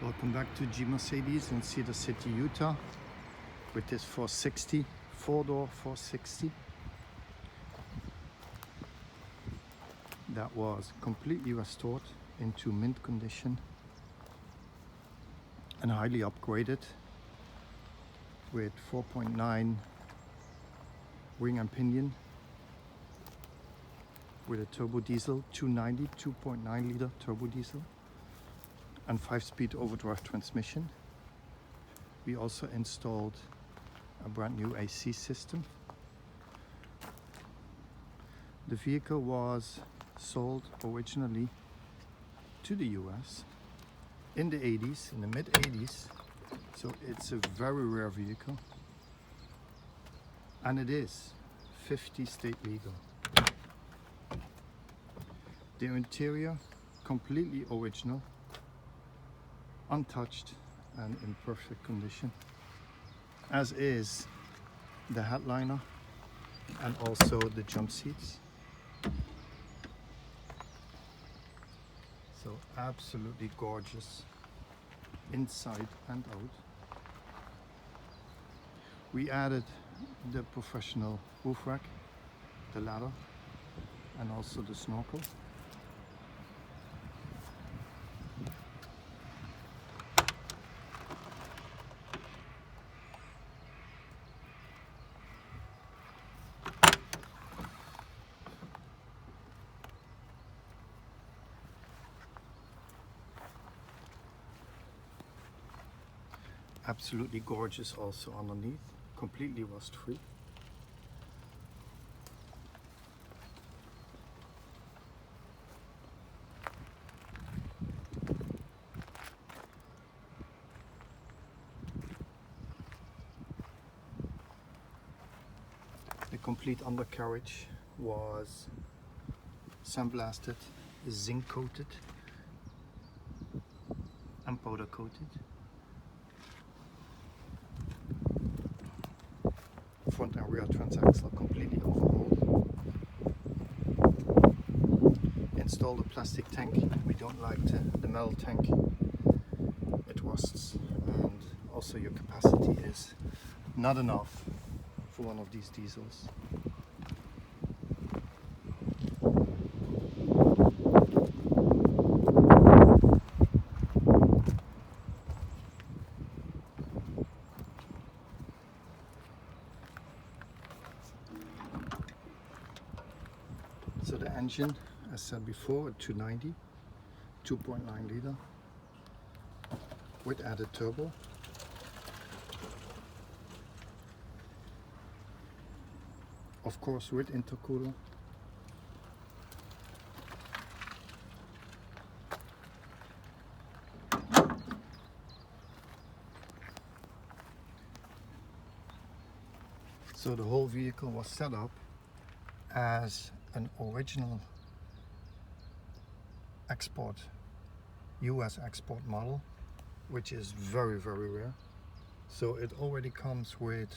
Welcome back to G Mercedes in Cedar City, Utah with this 460, 4-door 460 that was completely restored into mint condition and highly upgraded with 4.9 wing and pinion with a turbo diesel 290 2.9 liter turbo diesel and 5-speed overdrive transmission. We also installed a brand new AC system. The vehicle was sold originally to the US in the 80s, in the mid 80s, so it's a very rare vehicle, and it is 50 state legal. The interior completely original, untouched and in perfect condition, as is the headliner and also the jump seats. So absolutely gorgeous inside and out. We added the professional roof rack, the ladder and also the snorkel. Absolutely gorgeous also underneath, completely rust free. The complete undercarriage was sandblasted, zinc coated and powder coated. Front and rear transaxle completely overhauled. Installed a plastic tank. We don't like the metal tank. It rusts, and also your capacity is not enough for one of these diesels. So the engine, as said before, a 290, 2.9 liter with added turbo. Of course with intercooler. So the whole vehicle was set up as an original export, US export model, which is very, very rare. So it already comes with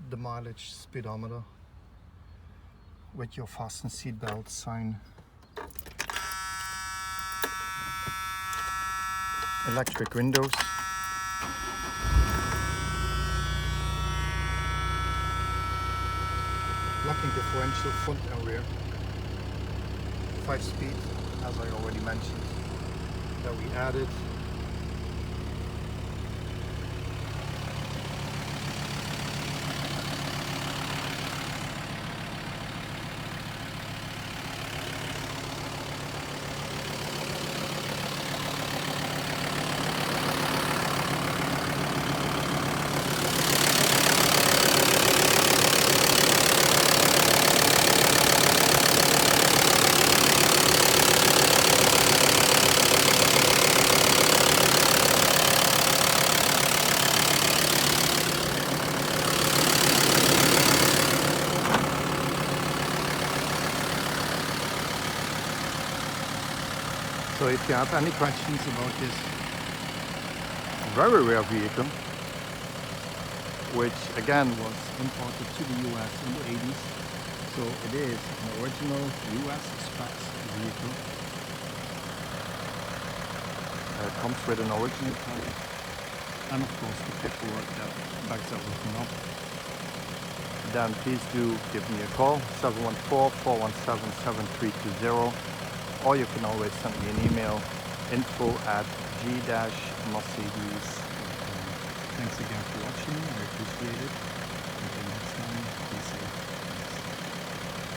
the mileage speedometer, with your fasten seatbelt sign, electric windows, locking differential front and rear, 5-speed, as I already mentioned, that we added. So if you have any questions about this very rare vehicle, which again was imported to the US in the 80s, so it is an original US specs vehicle comes with an original title. And of course the paperwork that backs everything up. Then please do give me a call, 714-417-7320, or you can always send me an email, info@g-mercedes.com. Thanks again for watching, I appreciate it.